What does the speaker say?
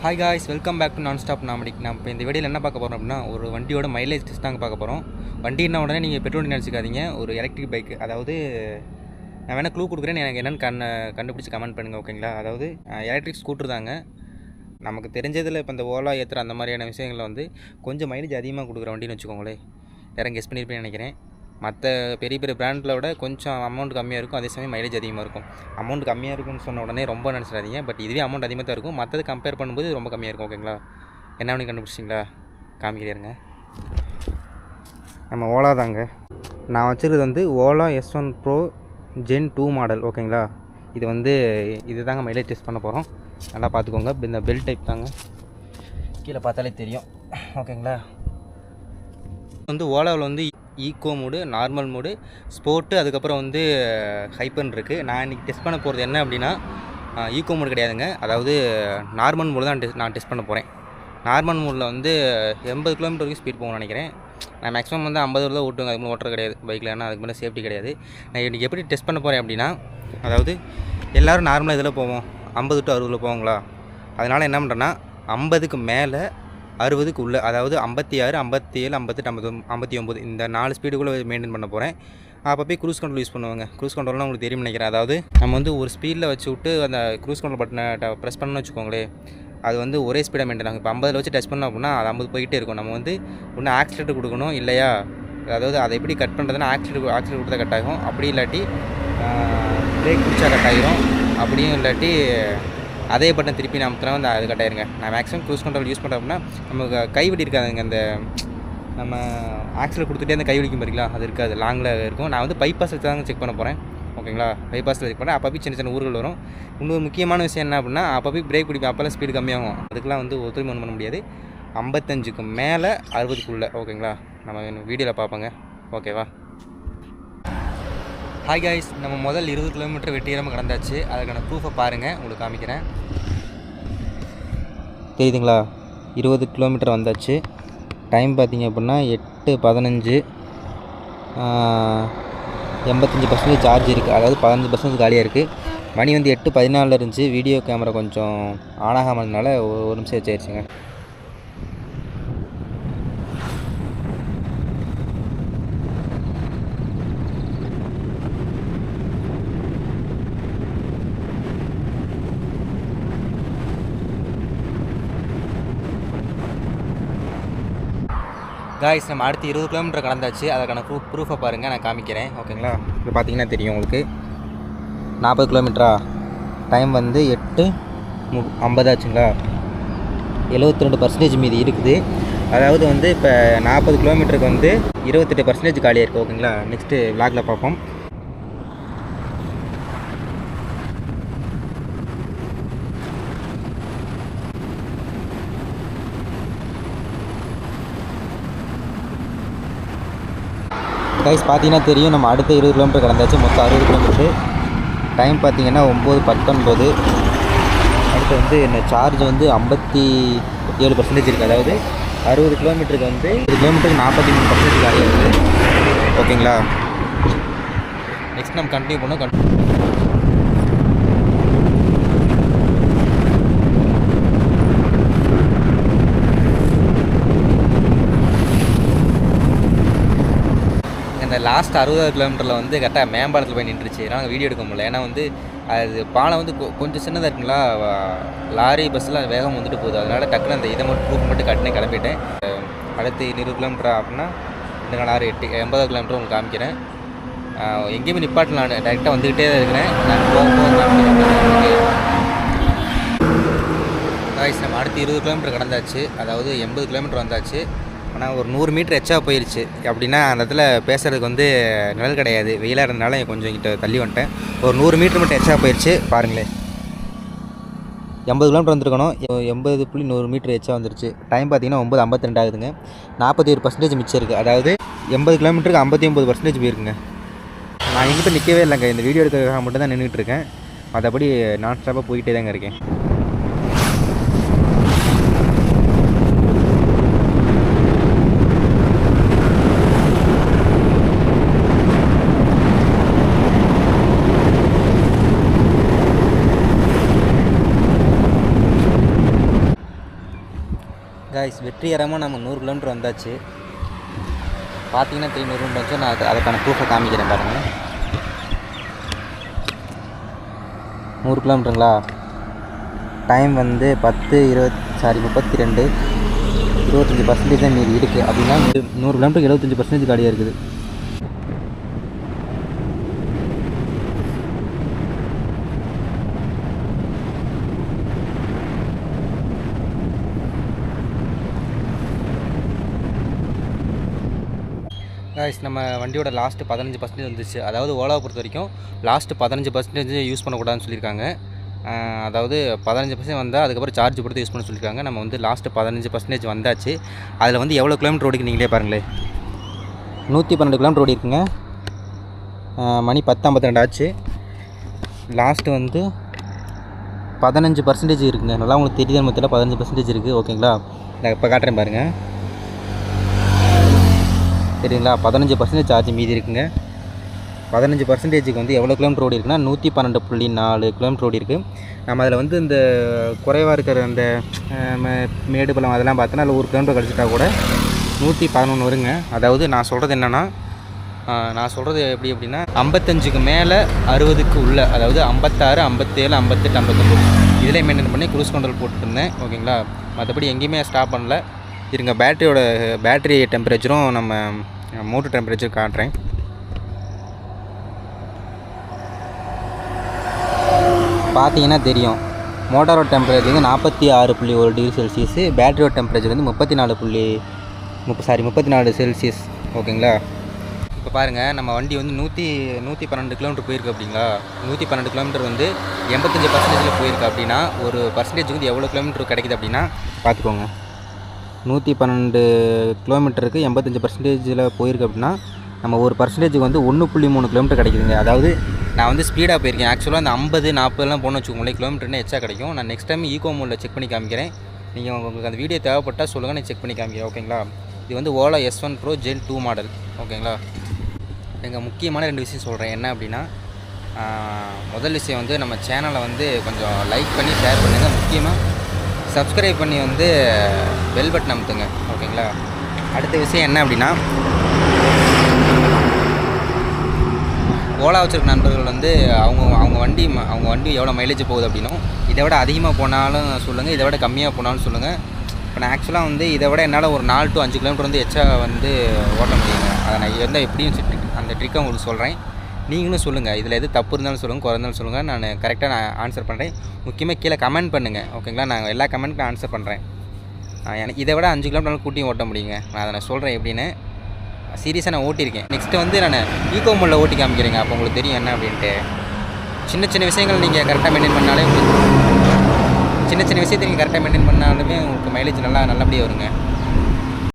Hi guys, welcome back to non stop nomadic. நம்ம இப்போ இந்த வீடியோவில் என்ன பார்க்க போகிறோம் அப்படின்னா, ஒரு வண்டியோட மைலேஜ் டெஸ்ட் தாங்க பார்க்க போகிறோம். வண்டின்னா உடனே நீங்கள் பெட்ரோல் நினச்சிக்காதீங்க, ஒரு எலக்ட்ரிக் பைக். அதாவது நான் வேணால் க்ளூ கொடுக்குறேன், எனக்கு என்னென்னு கண்டுபிடிச்சி கமெண்ட் பண்ணுங்கள், ஓகேங்களா? அதாவது எலக்ட்ரிக் ஸ்கூட்ரு தாங்க. நமக்கு தெரிஞ்சதில் இப்போ இந்த ஓலா ஏற்றுற அந்த மாதிரியான விஷயங்களில் வந்து கொஞ்சம் மைலேஜ் அதிகமாக கொடுக்குற வண்டின்னு வச்சுக்கோங்களேன். யாரும் கெஸ் பண்ணியிருப்பேன்னு நினைக்கிறேன். மற்ற பெரிய பெரிய பிராண்டில் விட கொஞ்சம் அமௌண்ட் கம்மியாக இருக்கும், அதே சமயம் மைலேஜ் அதிகமாக இருக்கும். அமௌண்ட் கம்மியாக இருக்குன்னு சொன்ன உடனே ரொம்ப நினச்சிடாதீங்க, பட் இதுவே அமௌண்ட் அதிகமாக தான் இருக்கும். மற்றது கம்பேர் பண்ணும்போது ரொம்ப கம்மியாக இருக்கும், ஓகேங்களா? என்ன பண்ணி கண்டுபிடிச்சிங்களா? காமிக்கிறேருங்க. நம்ம ஓலா தாங்க. நான் வச்சுருக்கிறது வந்து Ola S1 Pro Gen 2 model, ஓகேங்களா? இது வந்து இது தாங்க மைலேஜ் டெஸ்ட் பண்ண போகிறோம். நல்லா பார்த்துக்கோங்க. இந்த பெல் டைப் தாங்க, கீழே பார்த்தாலே தெரியும், ஓகேங்களா? வந்து ஓலாவில் வந்து eco mode, normal mode, sport, அதுக்கப்புறம் வந்து ஹைப்பர்னு இருக்குது. நான் இன்றைக்கி டெஸ்ட் பண்ண போகிறது என்ன அப்படின்னா, ஈக்கோ மோடு கிடையாதுங்க. அதாவது நார்மல் மோடு தான் நான் டெஸ்ட் பண்ண போகிறேன். நார்மல் மோடில் வந்து 80 கிலோமீட்டர் வரைக்கும் ஸ்பீட் போகணும்னு நினைக்கிறேன். நான் மேக்ஸிமம் வந்து 50 தான் ஓட்டுவேங்க, அதுக்கு மேலே ஓட்டுறது கிடையாது பைக்கில். ஏன்னா அதுக்கு மேலே சேஃப்டி கிடையாது. நான் இன்றைக்கி எப்படி டெஸ்ட் பண்ண போகிறேன் அப்படின்னா, அதாவது எல்லோரும் நார்மலாக இதில் போவோம், 50 to 60 போவோங்களா? அதனால் என்ன பண்ணுறேன்னா, 50க்கு மேலே 60க்கு உள்ள, அதாவது 56, 57, 58, 59 இந்த 4 ஸ்பீடுக்குள்ளே மெயின்டைன் பண்ண போகிறேன். அப்போ போய் க்ரூஸ் கண்ட்ரோல் யூஸ் பண்ணுவாங்க. க்ரூஸ் கண்ட்ரோல்னால் உங்களுக்கு தெரியும் நினைக்கிறேன். அதாவது நம்ம வந்து ஒரு ஸ்பீடில் வச்சு விட்டு அந்த க்ரூஸ் கண்ட்ரோல் பட்டனை ப்ரெஸ் பண்ணணும்னு வச்சுக்கோங்களேன், அது வந்து ஒரே ஸ்பீடாக மெயின்டைன் ஆகும். இப்போ 50 வச்சு டச் பண்ணோம் அப்படின்னா அது 50 போயிட்டே இருக்கும். நம்ம வந்து ஒன்று ஆக்சிலேட்டர் கொடுக்கணும், இல்லையா? அதாவது அதை எப்படி கட் பண்ணுறதுன்னா ஆக்சிலேட்டர் கொடுத்தா கட் ஆகும், அப்படி இல்லாட்டி பிரேக் பிடிச்சா கட் ஆகிரும், அப்படியும் இல்லாட்டி அதே பட்டன் திருப்பி அமுத்தினா வந்து அது கட் ஆயிருங்க. நான் மேக்ஸிமம் க்ரூஸ் கண்ட்ரோல் யூஸ் பண்ணுறேன் அப்படின்னா நமக்கு கைவடி இருக்காதுங்க. அந்த நம்ம ஆக்சிலேட்டர் கொடுத்துட்டே அந்த கைவடிக்கும் பாருங்களா, அது இருக்காது, லாங்கில் இருக்கும். நான் வந்து பைபாஸ் வச்சு தாங்க செக் பண்ண போகிறேன், ஓகேங்களா? பைபாஸில் செக் பண்ணேன். அப்போ சின்ன சின்ன ஊர்கள் வரும். இன்னொரு முக்கியமான விஷயம் என்ன அப்படின்னா, அப்போ பிரேக் பிடிப்பேன், அப்போல்லாம் ஸ்பீடு கம்மியாகும். அதுக்கெலாம் வந்து ஒத்துழைப்பு ஒன்றும் பண்ண முடியாது. 55க்கு மேலே 60க்குள்ளே, ஓகேங்களா? நம்ம வீடியோவில் பார்ப்போங்க, ஓகேவா? ஹாய் காய்ஸ், நம்ம முதல் 20 கிலோமீட்டர் வெற்றிகரமாக கடந்தாச்சு. அதுக்கான ப்ரூஃபை பாருங்கள், உங்களுக்கு காமிக்கிறேன். தெரியுதுங்களா? 20 கிலோமீட்டர் வந்தாச்சு. டைம் பார்த்திங்க அப்படின்னா 8:15. 85% சார்ஜ் இருக்குது, அதாவது 15% காலியாக இருக்குது. மணி வந்து 8:14 இருந்துச்சு. வீடியோ கேமரா கொஞ்சம் ஆன் ஆகாமதுனால ஒரு நிமிஷம் வச்சாயிருச்சுங்க. காய்ஸ், நம்ம அடுத்து 20 கிலோமீட்டர் கடந்தாச்சு. அதுக்கான ப்ரூஃபை பாருங்கள், நான் காமிக்கிறேன், ஓகேங்களா? இப்போ பார்த்தீங்கன்னா தெரியும் உங்களுக்கு. 40 கிலோமீட்டரா? டைம் வந்து 8:50 ஆச்சுங்களா? 72% மீதி இருக்குது. அதாவது வந்து இப்போ 40 கிலோமீட்டருக்கு வந்து 28% காலியாக இருக்குது, ஓகேங்களா? நெக்ஸ்ட்டு விளாகில் பார்ப்போம். கைஸ், பார்த்தீங்கன்னா தெரியும், நம்ம அடுத்த 20 கிலோமீட்டர் கடந்தாச்சு. மொத்தம் 60 கிலோமீட்டரு. டைம் பார்த்தீங்கன்னா 9:19. அடுத்து வந்து என்ன சார்ஜ் வந்து 57% இருக்குது. அதாவது 60 கிலோமீட்டருக்கு வந்து 20 கிலோமீட்டருக்கு 43% காலியாக இருக்குது, ஓகேங்களா? நெக்ஸ்ட் நம்ம கண்டினியூ பண்ணோம். இந்த லாஸ்ட் 60 கிலோமீட்டரில் வந்து கரெக்டாக மேம்பாலத்தில் போய் நின்றுச்சு. நாங்கள் வீடியோ எடுக்க முடியல, ஏன்னா வந்து அது பாலம் வந்து கொஞ்சம் சின்னதாக இருக்குங்களா, லாரி பஸ்ஸில் வேகம் வந்துட்டு போகுது. அதனால் டக்குன்னு அந்த இதை மட்டும் ப்ரூஃப் மட்டும் கட்டினே கிளம்பிட்டேன். அடுத்து 20 கிலோமீட்டர் அப்படின்னா 2 4 6 8 80 கிலோமீட்டர் உங்களுக்கு காமிக்கிறேன். எங்கேயுமே நிப்பாட்டில் நான் டேரெக்டாக வந்துக்கிட்டே தான் இருக்கிறேன். நான் காய்ஸ், நம்ம அடுத்து 20 கிலோமீட்டர் கடந்தாச்சு. அதாவது 80 கிலோமீட்டர் வந்தாச்சு. ஆனால் ஒரு 100 மீட்டர் எச்சா போயிடுச்சு. அப்படின்னா அந்த இடத்துல பேசுகிறதுக்கு வந்து நிழல் கிடையாது, வெயிலாக இருந்தனால கொஞ்சம் கிட்ட தள்ளி வந்துட்டேன். ஒரு 100 மீட்டர் மட்டும் எச்சா போயிடுச்சு, பாருங்களேன். 80 கிலோமீட்டர் வந்துருக்கணும், 80.100 மீட்டர் எச்சா வந்துருச்சு. டைம் பார்த்தீங்கன்னா 9:52 ஆகுதுங்க. 41% மிச்சம் இருக்குது. அதாவது 80 கிலோமீட்டருக்கு 59% போயிருக்குங்க. நான் எங்கிட்ட நிற்கவே இல்லைங்க, இந்த வீடியோ எடுக்கிறதுக்காக மட்டும் தான் நின்றுட்டு இருக்கேன். மற்றபடி நான் ஸ்டாப்பாக போயிட்டே தாங்க இருக்கேன். கைஸ் வெற்றிகரமாக நம்ம 100 கிலோமீட்டர் வந்தாச்சு. பார்த்தீங்கன்னா 100 கிலோமீட்டர் வச்சு நான் அதுக்கான ப்ரூஃபை காமிக்கிறேன் பாருங்கள். 100 கிலோமீட்டருங்களா? டைம் வந்து 32 25% தான் மீறி இருக்குது. அப்படின்னா 100 கிலோமீட்டருக்கு 75% காலியாக இருக்குது. கைஸ் நம்ம வண்டியோட லாஸ்ட்டு 15% வந்துச்சு. அதாவது ஓலாவை பொறுத்த வரைக்கும் லாஸ்ட்டு 15% யூஸ் பண்ணக்கூடாதுன்னு சொல்லியிருக்காங்க. அதாவது 15% வந்தால் அதுக்கப்புறம் சார்ஜ் கொடுத்து யூஸ் பண்ண சொல்லியிருக்காங்க. நம்ம வந்து லாஸ்ட்டு 15% வந்தாச்சு. அதில் வந்து எவ்வளோ கிலோமீட்டர் ஓடிக்கு நீங்களே பாருங்களேன். 112 கிலோமீட்டர் ஓடி இருக்குங்க. மணி 10:52 ஆச்சு. லாஸ்ட்டு வந்து 15% இருக்குங்க. நல்லா உங்களுக்கு தெரியுது மொத்தத்தில் 15% இருக்குது. ஓகேங்களா? நான் இப்போ காட்டுறேன் பாருங்கள். சரிங்களா? 15% சார்ஜ் மீதி இருக்குங்க. 15%க்கு வந்து எவ்வளோ கிலோமீட்டர் ஓடி இருக்குன்னா 112.4 கிலோமீட்டர் ஓடி இருக்குது. நம்ம அதில் வந்து இந்த குறைவாக இருக்கிற அந்த மேடு பள்ளம் அதெல்லாம் பார்த்தோன்னா அதில் 1 கிலோமீட்டர் கழிச்சிட்டா கூட 111 வருங்க. அதாவது நான் சொல்கிறது என்னென்னா, நான் சொல்கிறது எப்படி அப்படின்னா 55க்கு மேலே 60க்கு உள்ள, அதாவது 56, 57, 58, 59 இதில் மெயின்டைன் பண்ணி க்ரூஸ் கண்ட்ரோல் போட்டுருந்தேன். ஓகேங்களா? மற்றபடி எங்கேயுமே ஸ்டாப் பண்ணல. இருங்க, பேட்டரி டெம்பரேச்சரும் நம்ம மோட்டர் டெம்பரேச்சர் காட்டுறேன். பார்த்தீங்கன்னா தெரியும், மோட்டாரோட டெம்பரேச்சர் வந்து 46.1 டிகிரி செல்சியஸு, பேட்டரியோட டெம்பரேச்சர் வந்து 34 செல்சியஸ். ஓகேங்களா? இப்போ பாருங்கள், நம்ம வண்டி வந்து 112 கிலோமீட்டர் போயிருக்கு. அப்படிங்களா? 112 கிலோமீட்டர் வந்து 85% போயிருக்கு. அப்படின்னா ஒரு பர்சன்டேஜ் வந்து எவ்வளோ கிலோமீட்டர் கிடைக்குது அப்படின்னா பார்த்துக்கோங்க. 112 கிலோமீட்டருக்கு 85% போயிருக்கு. அப்படின்னா நம்ம ஒரு பர்சன்டேஜுக்கு வந்து 1.3 கிலோமீட்டர் கிடைக்குதுங்க. அதாவது நான் வந்து ஸ்பீடாக போயிருக்கேன். ஆக்சுவலாக அந்த 50, 40 போன வச்சுக்கோங்களேன், கிலோமீட்டர்னு எச்சா கிடைக்கும். நான் நெக்ஸ்ட் டைம் ஈகோ மோடில் செக் பண்ணி காமிக்கிறேன். நீங்கள் உங்களுக்கு அந்த வீடியோ தேவைப்பட்டால் சொல்லுங்கள், நான் செக் பண்ணி காமிக்கிறேன். ஓகேங்களா? இது வந்து Ola S1 Pro Gen 2 model. ஓகேங்களா? எங்கள் முக்கியமான 2 விஷயம் சொல்கிறேன். என்ன அப்படின்னா, முதல் விஷயம் வந்து நம்ம சேனலை வந்து கொஞ்சம் லைக் பண்ணி ஷேர் பண்ணுங்கள். முக்கியமாக சப்ஸ்கிரைப் பண்ணி வந்து பெல் பட்டன் அமுத்துங்க. ஓகேங்களா? அடுத்த விஷயம் என்ன அப்படின்னா, ஓலா வச்சுருக்க நண்பர்கள் வந்து அவங்க வண்டி எவ்வளோ மைலேஜ் போகுது அப்படின்னும், இதை விட அதிகமாக போனாலும் சொல்லுங்கள், இதை விட கம்மியாக போனாலும் சொல்லுங்கள். இப்போ நான் ஆக்சுவலாக வந்து இதை விட என்னால் ஒரு 4 to 5 கிலோமீட்டர் வந்து எச்சா வந்து ஓட்ட முடியுங்க. அதை நான் இருந்தால் எப்படியும் அந்த ட்ரிக்கை உங்களுக்கு சொல்கிறேன். நீங்களும் சொல்லுங்கள், இதில் எது தப்பு இருந்தாலும் சொல்லுங்கள், குறைந்தாலும் சொல்லுங்கள். நான் கரெக்டாக ஆன்சர் பண்ணுறேன். முக்கியமாக கீழே கமெண்ட் பண்ணுங்கள். ஓகேங்களா? நான் எல்லா கமெண்ட்டுக்கும் ஆன்சர் பண்ணுறேன். எனக்கு இதை விட 5 கிலோமீட்டர் கூட்டியும் ஓட்ட முடியுங்க. நான் அதை நான் சொல்கிறேன் எப்படின்னு. சீரியஸாக நான் ஓட்டியிருக்கேன். நெக்ஸ்ட்டு வந்து நான் ஈகோ மோடில் ஓட்டி காமிக்கிறேங்க. அப்போ உங்களுக்கு தெரியும் என்ன அப்படின்ட்டு. சின்ன விஷயங்கள் நீங்கள் கரெக்டாக மெயின்டைன் பண்ணாலே உங்களுக்கு சின்ன விஷயத்தை நீங்கள் கரெக்டாக மெயின்டைன் பண்ணாலுமே உங்களுக்கு மைலேஜ் நல்லபடியாக வருங்க.